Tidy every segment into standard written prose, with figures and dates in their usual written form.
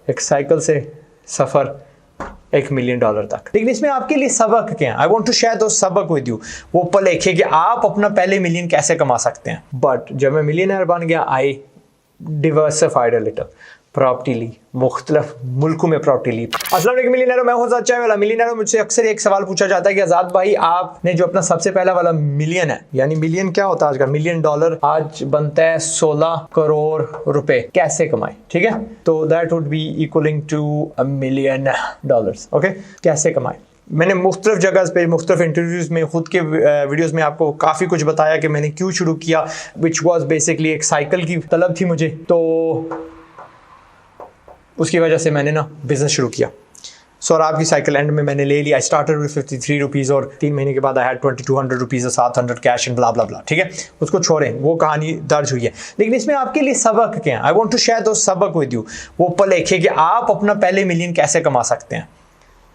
एक साइकिल से सफ़र $1 मिलियन तक। लेकिन इसमें आपके लिए सबक क्या है? आई वॉन्ट टू शेयर दो सबक विद यू। वो पल एक है कि आप अपना पहले मिलियन कैसे कमा सकते हैं। बट जब मैं मिलियनर बन गया, आई डिवर्सिफाइड अ लिटिल, प्रॉपर्टी ली, मुख्तलिफ मुल्कों में प्रॉपर्टी ली। अस्सलाम वालेकुम मिलियनर, मैं हूं आज़ाद चाय वाला। मिलियनर मुझसे अक्सर एक सवाल पूछा जाता है कि आज़ाद भाई, आपने जो अपना सबसे पहला वाला मिलियन है, यानी मिलियन क्या होता है आजकल, $1 मिलियन आज बनता है 16 करोड़ रुपए, कैसे कमाए? ठीक है, तो that would be equaling to $1 million. Okay, कैसे कमाए? मैंने मुख्तलिफ जगह पे मुख्तलिफ इंटरव्यूज़ में खुद के वीडियोज़ में आपको काफ़ी कुछ बताया कि मैंने क्यों शुरू किया, विच वॉज बेसिकली एक साइकिल की तलब थी मुझे, तो उसकी वजह से मैंने ना बिज़नेस शुरू किया। और आपकी साइकिल एंड में मैंने ले लिया। आई स्टार्टेड विद 53 रुपीज़ और 3 महीने के बाद आई हैड 2200 रुपीज़ और 700 कैश एंड ब्ला ब्ला ब्ला। ठीक है, उसको छोड़ें, वो कहानी दर्ज हुई है। लेकिन इसमें आपके लिए सबक क्या है? आई वॉन्ट टू शेयर दो सबक विद यू। वो पल एक है कि आप अपना पहले मिलियन कैसे कमा सकते हैं।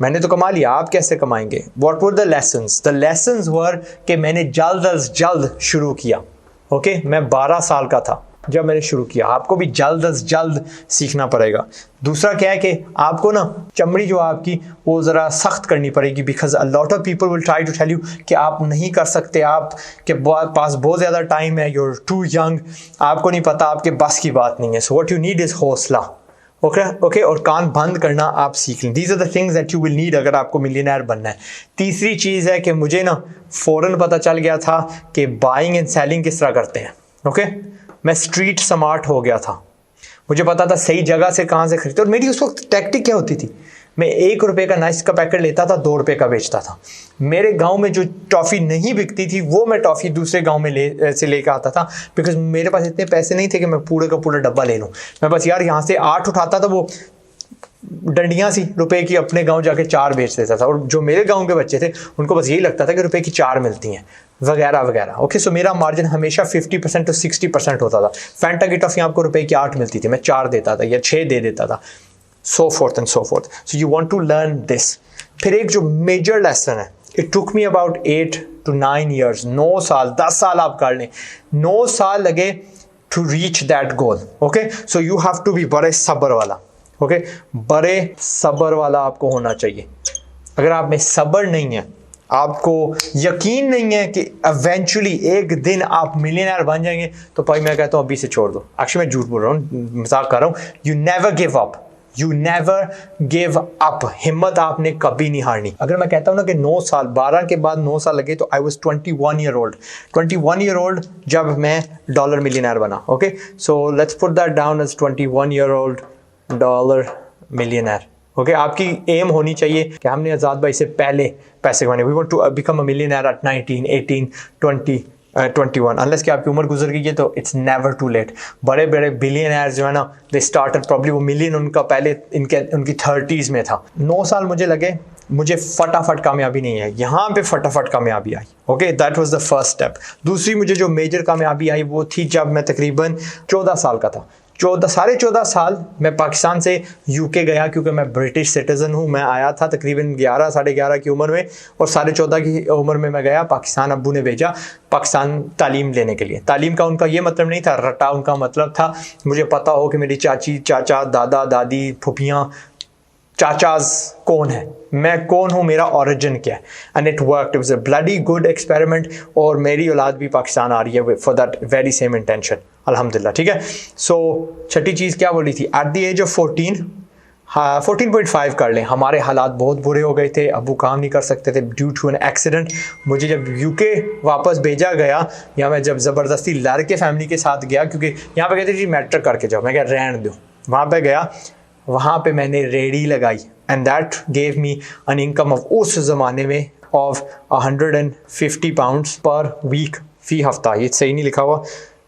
मैंने तो कमा लिया, आप कैसे कमाएंगे? What were the lessons? The lessons were कि मैंने जल्द अज जल्द शुरू किया। ओके, मैं 12 साल का था जब मैंने शुरू किया। आपको भी जल्द अज जल्द सीखना पड़ेगा। दूसरा क्या है कि आपको ना चमड़ी जो आपकी वो ज़रा सख्त करनी पड़ेगी, because a lot of people will try to tell you कि आप नहीं कर सकते, आप के पास बहुत ज़्यादा टाइम है, यू आर टू यंग, आपको नहीं पता, आपके बस की बात नहीं है। So what you need is हौसला। ओके, और कान बंद करना आप सीख लें। These are the things that you will need अगर आपको मिलियनर बनना है। तीसरी चीज़ है कि मुझे ना फ़ौरन पता चल गया था कि बाइंग एंड सेलिंग किस तरह करते हैं। ओके, मैं स्ट्रीट स्मार्ट हो गया था, मुझे पता था सही जगह से कहाँ से खरीदते। और मेरी उस वक्त टैक्टिक क्या होती थी, मैं ₹1 का नाइस का पैकेट लेता था, ₹2 का बेचता था। मेरे गांव में जो टॉफ़ी नहीं बिकती थी वो मैं टॉफ़ी दूसरे गांव में लेकर आता था, बिकॉज मेरे पास इतने पैसे नहीं थे कि मैं पूरे का पूरा डब्बा ले लूँ। मैं बस यार यहाँ से 8 उठाता था, वो डंडियाँ सी रुपए की, अपने गांव जाके 4 बेच देता था। और जो मेरे गांव के बच्चे थे उनको बस यही लगता था कि रुपए की 4 मिलती हैं वगैरह वगैरह। ओके, सो मेरा मार्जिन हमेशा 50% to 60% होता था। फैंटा की टॉफ़ी आपको रुपए की 8 मिलती थी, मैं 4 देता था या 6 दे देता था, so forth and so forth. So you want to learn this. फिर एक जो मेजर लेसन है, it took me about 8 to 9 years, 9 साल 10 साल आप कर लें, 9 साल लगे to reach that goal. Okay, so you have to be बड़े सब्र वाला। ओके, बड़े सब्र वाला आपको होना चाहिए। अगर आप में सब्र नहीं है, आपको यकीन नहीं है कि इवेंचुअली एक दिन आप मिलियनर बन जाएंगे, तो भाई मैं कहता हूँ अभी से छोड़ दो। एक्चुअली मैं झूठ बोल रहा हूँ, मजाक कर रहा हूँ। You never give up, you never give up. हिम्मत आपने कभी नहीं हारनी। अगर मैं कहता हूँ ना कि 9 साल, 12 के बाद 9 साल लगे, तो I was 21 year old. 21 year old जब मैं डॉलर मिलियनर बना। Okay, so let's put that down as 21 year old dollar millionaire. Okay, आपकी एम होनी चाहिए कि हमने आज़ाद भाई से पहले पैसे कमाने। We want to become a millionaire at 19, 18, 20, 21। अनलेस कि आपकी उम्र गुजर गई है तो इट्स नेवर टू लेट। बड़े बड़े बिलियनर्स जो है ना, दे स्टार्टेड प्रॉब्ली, वो मिलियन उनका पहले उनकी 30s में था। 9 साल मुझे लगे, मुझे फटाफट कामयाबी नहीं है, यहाँ पे फटाफट कामयाबी आई। Okay, that was the first step. दूसरी मुझे जो मेजर कामयाबी आई वो थी जब मैं तकरीबन 14 साल का था। 14 साल मैं पाकिस्तान से यूके गया, क्योंकि मैं ब्रिटिश सिटीज़न हूँ। मैं आया था तकरीबन 11 साढ़े 11 की उम्र में, और 14.5 की उम्र में मैं गया पाकिस्तान। अब्बू ने भेजा पाकिस्तान तालीम लेने के लिए। तालीम का उनका ये मतलब नहीं था रटा, उनका मतलब था मुझे पता हो कि मेरी चाची, चाचा, दादा, दादी, फुफियाँ, चाचाज कौन है, मैं कौन हूँ, मेरा ओरिजिन क्या है। And it worked, it was a bloody good experiment. और मेरी औलाद भी पाकिस्तान आ रही है for that very same intention, अल्हम्दुलिल्लाह। ठीक है, सो छठी चीज़ क्या बोली थी, एट द एज ऑफ 14.5 कर लें, हमारे हालात बहुत बुरे हो गए थे, अबू काम नहीं कर सकते थे ड्यू टू एन एक्सीडेंट। मुझे जब यूके वापस भेजा गया, या मैं जब ज़बरदस्ती लड़के फैमिली के साथ गया, क्योंकि यहाँ पे कहते जी मैट्रिक करके जाओ, मैं क्या रहने दो, वहाँ पे गया, वहाँ पे मैंने रेडी लगाई, and that gave me an income of उस ज़माने में ऑफ 150 पाउंड्स पर वीक, फी हफ्ता। ये सही नहीं लिखा हुआ,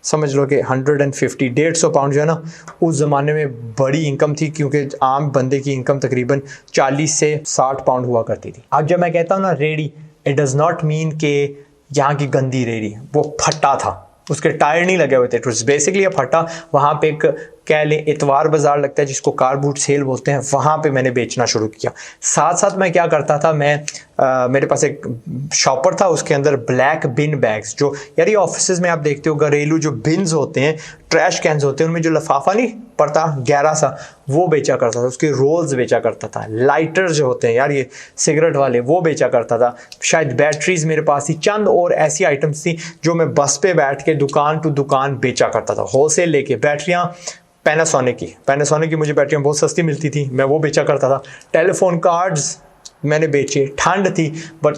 समझ लो कि 150 पाउंड जो है ना, उस ज़माने में बड़ी इनकम थी, क्योंकि आम बंदे की इनकम तकरीबन 40 से 60 पाउंड हुआ करती थी। अब जब मैं कहता हूँ ना ready, it does not mean कि यहाँ की गंदी रेडी, वो फट्टा था, उसके टायर नहीं लगे हुए थे, इट वाज बेसिकली अ फट्टा। वहाँ पे एक कह लें इतवार बाज़ार लगता है जिसको कार बूट सेल बोलते हैं, वहाँ पे मैंने बेचना शुरू किया। साथ साथ मैं क्या करता था, मेरे पास एक शॉपर था, उसके अंदर ब्लैक बिन बैग्स, जो यार ये ऑफिस में आप देखते हो घरेलू जो बिन्स होते हैं, ट्रैश कैंस होते हैं, उनमें जो लिफाफा नहीं पड़ता गहरा सा, वो बेचा करता था, उसके रोल्स बेचा करता था, लाइटर जो होते हैं यार ये सिगरेट वाले वो बेचा करता था, शायद बैटरीज मेरे पास थी, चंद और ऐसी आइटम्स थी जो मैं बस पे बैठ के दुकान टू दुकान बेचा करता था, होलसेल लेके। बैटरियाँ पैनासोनिक की मुझे बैटरियाँ बहुत सस्ती मिलती थी, मैं वो बेचा करता था। टेलीफोन कार्ड्स मैंने बेचे, ठंड थी बट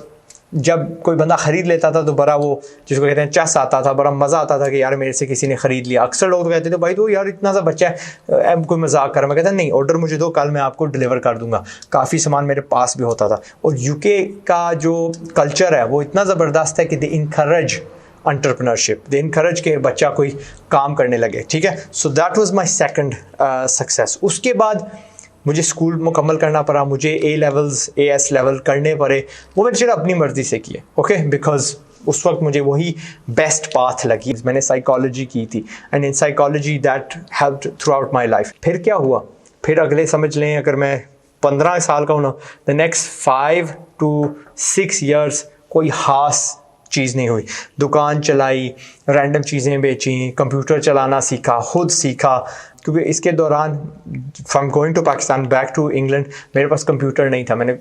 जब कोई बंदा ख़रीद लेता था तो बड़ा वो जिसको कहते हैं चस आता था, बड़ा मज़ा आता था कि यार मेरे से किसी ने ख़रीद लिया। अक्सर लोग तो कहते थे भाई तो यार इतना सा बच्चा है, कोई मजाक कर। मैं कहता नहीं, ऑर्डर मुझे दो, कल मैं आपको डिलीवर कर दूंगा। काफ़ी सामान मेरे पास भी होता था। और यूके का जो कल्चर है वो इतना ज़बरदस्त है कि दे इनकरेज एंटरप्रेन्योरशिप, दे इनकरेज के बच्चा कोई काम करने लगे, ठीक है। So that was my second success. उसके बाद मुझे स्कूल मुकम्मल करना पड़ा, मुझे AS लेवल करने पड़े, वो मैंने सिर्फ अपनी मर्ज़ी से किए, ओके, बिकॉज उस वक्त मुझे वही बेस्ट पाथ लगी। मैंने साइकोलॉजी की थी and in psychology that helped through out my life. फिर क्या हुआ, फिर अगले समझ लें अगर मैं 15 साल का हूँ ना, द नेक्स्ट 5 to 6 years कोई खास चीज़ नहीं हुई। दुकान चलाई, रैंडम चीज़ें बेची, कंप्यूटर चलाना सीखा, खुद सीखा, क्योंकि इसके दौरान from going to Pakistan back to England मेरे पास कंप्यूटर नहीं था। मैंने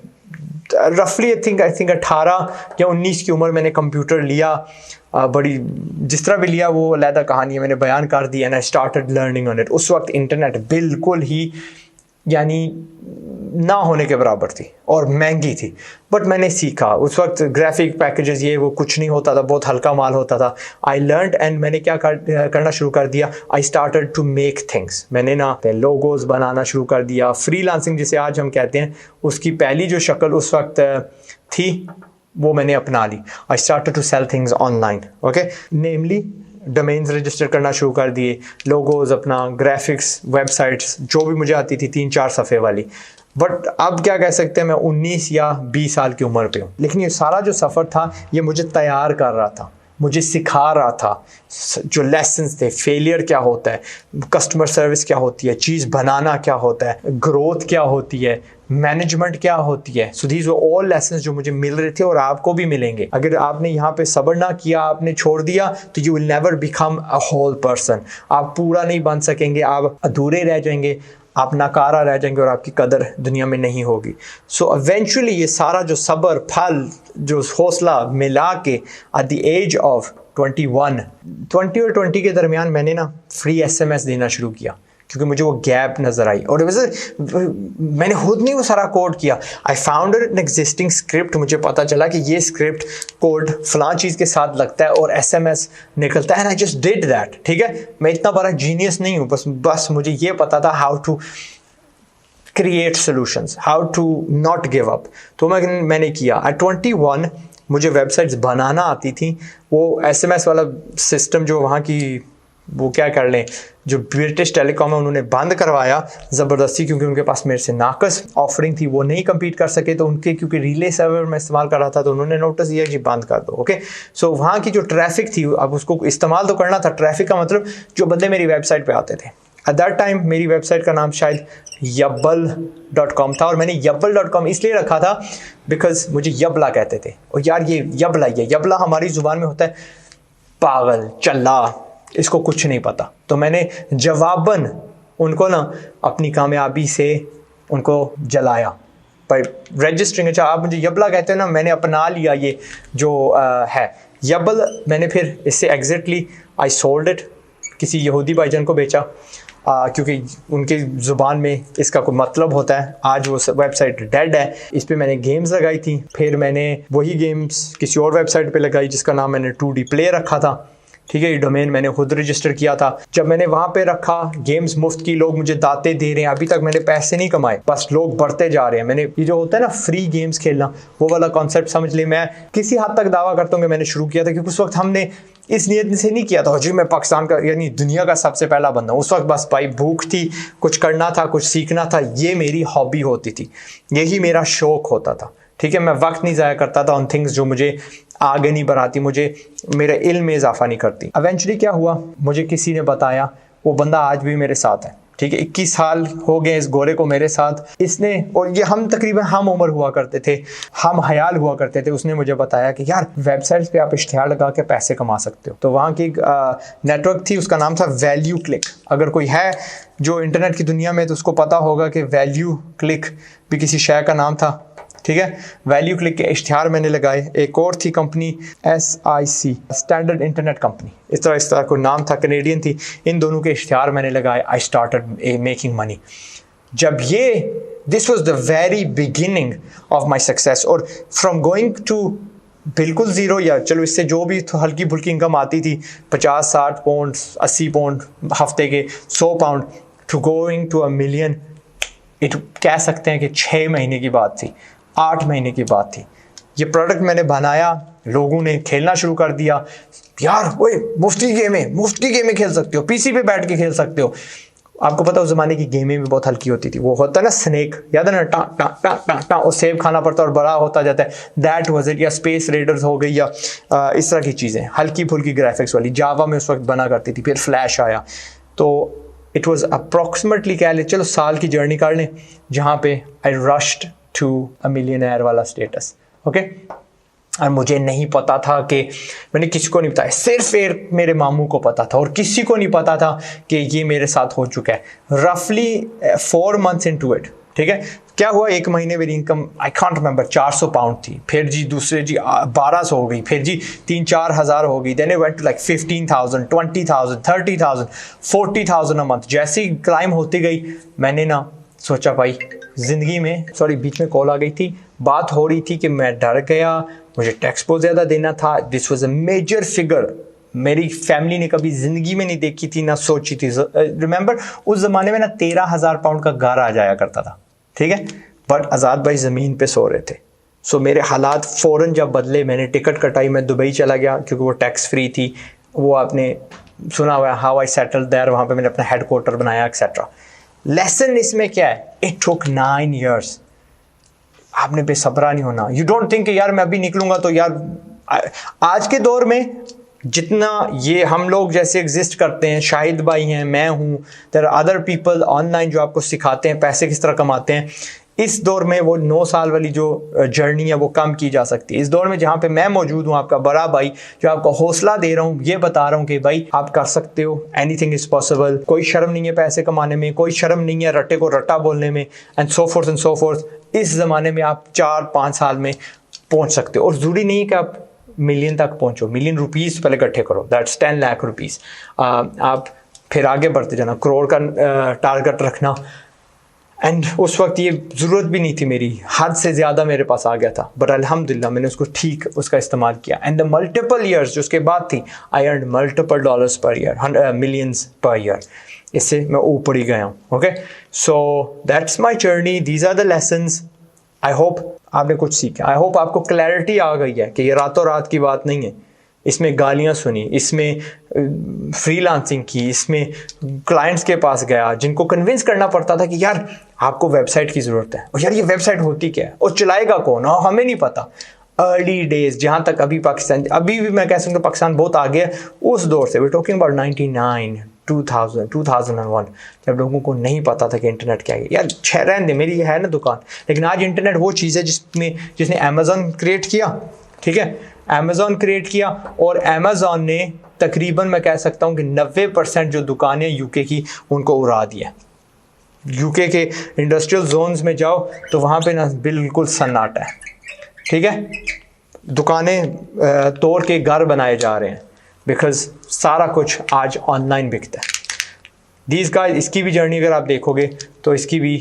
रफली आई थिंक 18 या 19 की उम्र मैंने कंप्यूटर लिया। बड़ी जिस तरह भी लिया वो अलग कहानी है, मैंने बयान कर दी and I started learning on it. उस वक्त इंटरनेट बिल्कुल ही यानी ना होने के बराबर थी और महंगी थी, बट मैंने सीखा। उस वक्त ग्राफिक पैकेजेस ये वो कुछ नहीं होता था, बहुत हल्का माल होता था। आई लर्नड एंड मैंने क्या करना शुरू कर दिया, I started to make things. मैंने ना लोगोज बनाना शुरू कर दिया। फ्रीलांसिंग जिसे आज हम कहते हैं, उसकी पहली जो शक्ल उस वक्त थी वो मैंने अपना ली। I started to sell things online, okay, namely domains register करना शुरू कर दिए, लोगोज अपना, ग्राफिक्स, वेबसाइट्स जो भी मुझे आती थी 3-4 सफ़े वाली। बट अब क्या कह सकते हैं, मैं 19 या 20 साल की उम्र पे हूँ, लेकिन ये सारा जो सफ़र था ये मुझे तैयार कर रहा था, मुझे सिखा रहा था जो लेसन्स थे, फेलियर क्या होता है, कस्टमर सर्विस क्या होती है, चीज़ बनाना क्या होता है, ग्रोथ क्या होती है, मैनेजमेंट क्या होती है। So these were all lessons जो मुझे मिल रहे थे और आपको भी मिलेंगे। अगर आपने यहाँ पे सब्र ना किया, आपने छोड़ दिया, तो you will never become a whole person. आप पूरा नहीं बन सकेंगे, आप अधूरे रह जाएंगे, आप नाकारा रह जाएंगे और आपकी कदर दुनिया में नहीं होगी। सो इवेंचुअली ये सारा जो सब्र, फल, जो हौसला मिला के एट द एज ऑफ 20 और 20 के दरमियान मैंने ना फ्री SMS देना शुरू किया, क्योंकि मुझे वो गैप नज़र आई। और मैंने खुद नहीं वो सारा कोड किया, I found an existing script. मुझे पता चला कि ये स्क्रिप्ट कोड फलां चीज़ के साथ लगता है और SMS निकलता है, and I just did that, ठीक है। मैं इतना बड़ा जीनियस नहीं हूँ, बस मुझे ये पता था how to create solutions, how to not give up. तो मैंने किया। एट 21 मुझे वेबसाइट्स बनाना आती थी। वो SMS वाला सिस्टम जो वहाँ की, वो क्या कर लें, जो ब्रिटिश टेलीकॉम है उन्होंने बंद करवाया ज़बरदस्ती, क्योंकि उनके पास मेरे से नाकस ऑफरिंग थी, वो नहीं कम्पीट कर सके। तो उनके, क्योंकि रिले सर्वर में इस्तेमाल कर रहा था, तो उन्होंने नोटिस दिया कि बंद कर दो, ओके। सो वहाँ की जो ट्रैफिक थी, अब उसको इस्तेमाल तो करना था। ट्रैफिक का मतलब जो बंदे मेरी वेबसाइट पर आते थे। एट दैट टाइम मेरी वेबसाइट का नाम शायद ybbl.com था, और मैंने ybbl.com इसलिए रखा था बिकॉज मुझे यबला कहते थे। और यार ये यबला ही है, यबला हमारी ज़ुबान में होता है पागल, चल्ला, इसको कुछ नहीं पता। तो मैंने जवाबन उनको ना अपनी कामयाबी से उनको जलाया पर रजिस्टरिंग। अच्छा, आप मुझे यबला कहते हैं ना, मैंने अपना लिया ये जो है यबल। मैंने फिर इससे एग्जैक्टली आई सोल्ड इट, किसी यहूदी भाईजान को बेचा, क्योंकि उनकी ज़ुबान में इसका कोई मतलब होता है। आज वो वेबसाइट डेड है। इस पे मैंने गेम्स लगाई थी, फिर मैंने वही गेम्स किसी और वेबसाइट पे लगाई जिसका नाम मैंने 2D प्ले रखा था, ठीक है। ये डोमेन मैंने खुद रजिस्टर किया था। जब मैंने वहाँ पे रखा, गेम्स मुफ्त की, लोग मुझे दाते दे रहे हैं। अभी तक मैंने पैसे नहीं कमाए, बस लोग बढ़ते जा रहे हैं। मैंने ये जो होता है ना फ्री गेम्स खेलना, वो वाला कॉन्सेप्ट समझ ले। मैं किसी हद तक दावा करता हूँ कि मैंने शुरू किया था, क्योंकि उस वक्त हमने इस नीयत से नहीं किया था जी मैं पाकिस्तान का यानी दुनिया का सबसे पहला बंदा हूँ। उस वक्त बस भाई भूख थी, कुछ करना था, कुछ सीखना था। ये मेरी हॉबी होती थी, यही मेरा शौक होता था, ठीक है। मैं वक्त नहीं ज़ाया करता था ऑन थिंग्स जो मुझे आगे नहीं बढ़ाती, मुझे मेरे इल्म में इजाफा नहीं करती। इवेंचुअली क्या हुआ, मुझे किसी ने बताया, वो बंदा आज भी मेरे साथ है, ठीक है, 21 साल हो गए इस गोरे को मेरे साथ। इसने, और ये हम तकरीबन हम उम्र हुआ करते थे, हम हयाल हुआ करते थे। उसने मुझे बताया कि यार वेबसाइट्स पे आप इश्तिहार लगा के पैसे कमा सकते हो। तो वहाँ की नेटवर्क थी, उसका नाम था वैल्यू क्लिक। अगर कोई है जो इंटरनेट की दुनिया में तो उसको पता होगा कि वैल्यू क्लिक भी किसी शय का नाम था। ठीक है, वैल्यू क्लिक के इश्तिहार मैंने लगाए। एक और थी company SIC, standard internet company, इस तरह कोई नाम था, कनेडियन थी। इन दोनों के इश्तिहार मैंने लगाए। I started making money. जब ये this was the very beginning of my success. और फ्रॉम गोइंग टू बिल्कुल ज़ीरो, या चलो इससे जो भी हल्की फुल्की इनकम आती थी 50-60 पाउंड 80 पाउंड हफ्ते के, 100 pound, to going to $1 million, कह सकते हैं कि 6 महीने की बात थी, 8 महीने की बात थी। ये प्रोडक्ट मैंने बनाया, लोगों ने खेलना शुरू कर दिया। यार ओए मुफ्ती गेमें खेल सकते हो, पीसी पे बैठ के खेल सकते हो। आपको पता उस ज़माने की गेमें भी बहुत हल्की होती थी। वो होता है ना स्नेक, याद है ना, टा टा टा टा टा, और सेब खाना पड़ता है और बड़ा होता जाता है, दैट वाज इट। या स्पेस रेडर्स हो गई, या इस तरह की चीज़ें हल्की फुल्की ग्राफिक्स वाली, जावा में उस वक्त बना करती थी। फिर फ्लैश आया, तो इट वॉज अप्रॉक्सीमेटली, कह ले चलो साल की जर्नी कर लें, जहाँ पे आई रश्ड टू $1 मिलियनेयर वाला स्टेटस। ओके, और मुझे नहीं पता था कि, मैंने किसी को नहीं बताया, सिर्फ मेरे मामू को पता था, और किसी को नहीं पता था कि ये मेरे साथ हो चुका है। रफली 4 months इनटू इट। ठीक है, क्या हुआ, एक महीने मेरी income I can't remember 400 pound थी, फिर जी दूसरे जी 1200 हो गई, फिर जी 3-4 हज़ार हो गई, then it went to like 15,000, 20,000, 30,000, 40,000 a month. जैसी क्लाइम होती गई, मैंने ना सोचा भाई ज़िंदगी में, सॉरी बीच में कॉल आ गई थी, बात हो रही थी कि मैं डर गया, मुझे टैक्स बहुत ज़्यादा देना था। This was a major figure, मेरी फैमिली ने कभी ज़िंदगी में नहीं देखी थी, ना सोची थी। रिमेंबर उस ज़माने में ना 13,000 पाउंड का घर आ जाया करता था। ठीक है, बट आज़ाद भाई ज़मीन पे सो रहे थे। सो मेरे हालात फ़ौरन जब बदले, मैंने टिकट कटाई, मैं दुबई चला गया क्योंकि वो टैक्स फ्री थी। वो आपने सुना हुआ है, हाउ आई सेटल देयर, वहाँ पे मैंने अपना हेडक्वार्टर बनाया एक्सेट्रा। लेसन इसमें क्या है, इट टुक 9 years। आपने बेसब्रा नहीं होना। यू डोंट थिंक यार मैं अभी निकलूंगा तो यार, आज के दौर में जितना ये हम लोग जैसे एग्जिस्ट करते हैं, शाहिद भाई हैं, मैं हूँ, there are other people online जो आपको सिखाते हैं पैसे किस तरह कमाते हैं। इस दौर में वो 9 साल वाली जो जर्नी है वो कम की जा सकती है। इस दौर में जहाँ पे मैं मौजूद हूँ, आपका बड़ा भाई जो आपको हौसला दे रहा हूँ, ये बता रहा हूँ कि भाई आप कर सकते हो, एनीथिंग इज पॉसिबल। कोई शर्म नहीं है पैसे कमाने में, कोई शर्म नहीं है रट्टे को रट्टा बोलने में, एंड सो फोर्थ। इस ज़माने में आप 4-5 साल में पहुँच सकते हो, और ज़रूरी नहीं कि आप मिलियन तक पहुँचो। मिलियन रुपीज़ पहले इकट्ठे करो, दैट्स 10 लाख रुपीज़। आप फिर आगे बढ़ते जाना, करोड़ का टारगेट रखना। एंड उस वक्त ये ज़रूरत भी नहीं थी मेरी, हद से ज़्यादा मेरे पास आ गया था, बट अल्हम्दुलिल्लाह मैंने उसको ठीक उसका इस्तेमाल किया। एंड द मल्टीपल ईयर्स जो उसके बाद थी, I earn multiple dollars per year, millions per year. इससे मैं ऊपर ही गया हूँ। Okay, so that's my journey, these are the lessons. I hope आपने कुछ सीखा, आई होप आपको क्लैरिटी आ गई है कि ये रातों रात की बात नहीं है। इसमें गालियाँ सुनी, इसमें फ्रीलांसिंग की, इसमें क्लाइंट्स के पास गया जिनको कन्विंस करना पड़ता था कि यार आपको वेबसाइट की ज़रूरत है, और यार ये वेबसाइट होती क्या है और चलाएगा कौन, और हमें नहीं पता। अर्ली डेज, जहाँ तक अभी पाकिस्तान, अभी भी मैं कह सकता हूँ पाकिस्तान बहुत आगे है उस दौर से। वी टॉकिंग अबाउट 99, 2000, 2001, जब लोगों को नहीं पता था कि इंटरनेट क्या है। यार रहने दे, मेरी है ना दुकान, लेकिन आज इंटरनेट वो चीज़ है जिसने अमेज़न क्रिएट किया। ठीक है, अमेज़न क्रिएट किया, और अमेज़न ने तकरीबन मैं कह सकता हूँ कि 90% जो दुकानें यूके की उनको उड़ा दिया। यूके के इंडस्ट्रियल जोन्स में जाओ तो वहाँ पे ना बिल्कुल सन्नाटा है। ठीक है, दुकानें तोड़ के घर बनाए जा रहे हैं, बिकॉज सारा कुछ आज ऑनलाइन बिकता है। दीज गाइस, इसकी भी जर्नी अगर आप देखोगे तो इसकी भी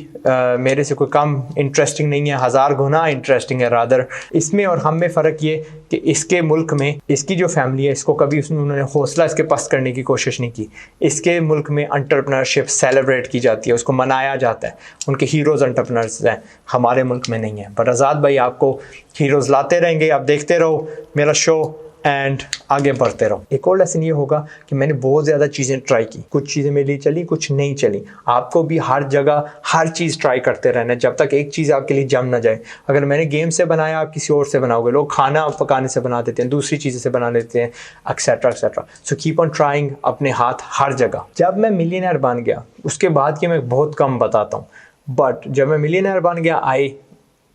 मेरे से कोई कम इंटरेस्टिंग नहीं है, 1000 गुना इंटरेस्टिंग है रादर। इसमें और हम में फ़र्क ये कि इसके मुल्क में इसकी जो फैमिली है, इसको कभी उन्होंने हौसला इसके पस्त करने की कोशिश नहीं की। इसके मुल्क में एंटरप्रेन्योरशिप सेलिब्रेट की जाती है, उसको मनाया जाता है, उनके हीरोज़ एंटरप्रेन्योर्स हैं। हमारे मुल्क में नहीं है। बट आज़ाद भाई आपको हीरोज़ लाते रहेंगे, आप देखते रहो मेरा शो, एंड आगे बढ़ते रहो। एक और लेसन ये होगा कि मैंने बहुत ज़्यादा चीज़ें ट्राई की, कुछ चीज़ें मेरे लिए चली, कुछ नहीं चली। आपको भी हर जगह हर चीज़ ट्राई करते रहना है जब तक एक चीज़ आपके लिए जम ना जाए। अगर मैंने गेम से बनाया, आप किसी और से बनाओगे। लोग खाना पकाने से बना देते हैं, दूसरी चीज़ें से बना लेते हैं, etcetera etcetera. So keep on trying, अपने हाथ हर जगह। जब मैं मिलियनेयर बन गया, उसके बाद की मैं बहुत कम बताता हूँ, बट जब मैं मिलियनेयर बन गया, आई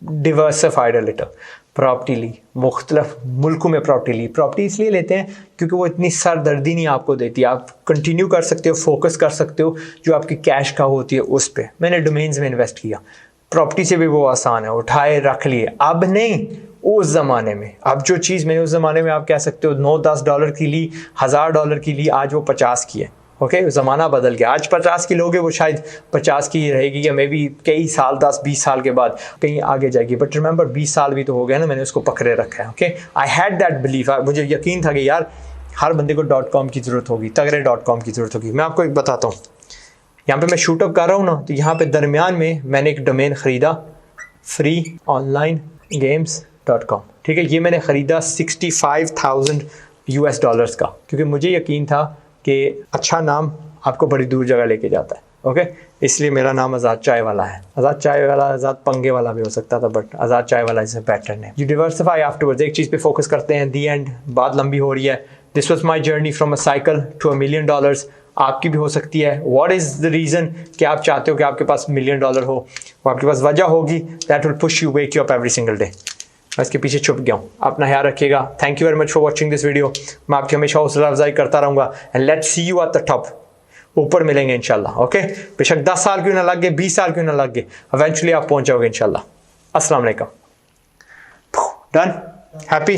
डिवर्सिफाइड अ लिटिल। प्रॉपर्टी ली, मुख्तलिफ मुल्कों में प्रॉपर्टी ली। प्रॉपर्टी इसलिए लेते हैं क्योंकि वो इतनी सरदर्दी नहीं आपको देती, आप कंटिन्यू कर सकते हो, फोकस कर सकते हो जो आपकी कैश का होती है उस पर। मैंने डोमेन्स में इन्वेस्ट किया, प्रॉपर्टी से भी वो आसान है, उठाए रख लिए। अब नहीं, उस ज़माने में, अब जो चीज़ मैंने उस ज़माने में आप कह सकते हो $9-10 की ली, $1000 की ली, आज वो 50 की है। ओके, ज़माना बदल गया। आज 50 की लोगे, वो शायद 50 की रहेगी, या मे बी कई साल 10-20 साल के बाद कहीं आगे जाएगी। बट रिमेंबर 20 साल भी तो हो गए ना, मैंने उसको पकड़े रखा है। Okay, I had that belief, मुझे यकीन था कि यार हर बंदे को .com की ज़रूरत होगी, तगड़े .com की ज़रूरत होगी। मैं आपको एक बताता हूँ, यहाँ पे मैं शूटअप कर रहा हूँ ना, तो यहाँ पे दरमियान में मैंने एक डोमेन ख़रीदा, freeonlinegames.com। ठीक है, ये मैंने ख़रीदा $65,000 का, क्योंकि मुझे यकीन था कि अच्छा नाम आपको बड़ी दूर जगह लेके जाता है। ओके, इसलिए मेरा नाम आज़ाद चाय वाला है। आज़ाद चाय वाला, आज़ाद पंगे वाला भी हो सकता था, बट आज़ाद चाय वाला is a better name. You diversify afterwards, एक चीज़ पे फोकस करते हैं। दी एंड बात लंबी हो रही है। This was my journey from a cycle to $1 million। आपकी भी हो सकती है। व्हाट इज़ द रीज़न कि आप चाहते हो कि आपके पास $1 million हो? वो आपके पास वजह होगी, that will push you, wake you up every single day. मैं इसके पीछे छुप गया हूँ। अपना ख्याल रखिएगा। Thank you very much for watching this video. मैं आपकी हमेशा हौसला अफजाई करता रहूँगा। And let's see you at the top. ऊपर मिलेंगे इंशाल्लाह। ओके, बेशक 10 साल क्यों ना लग गए, 20 साल क्यों ना लग गए, इवेंचुअली आप पहुँच जाओगे इंशाल्लाह। अस्सलाम वालेकुम। डन? हैप्पी?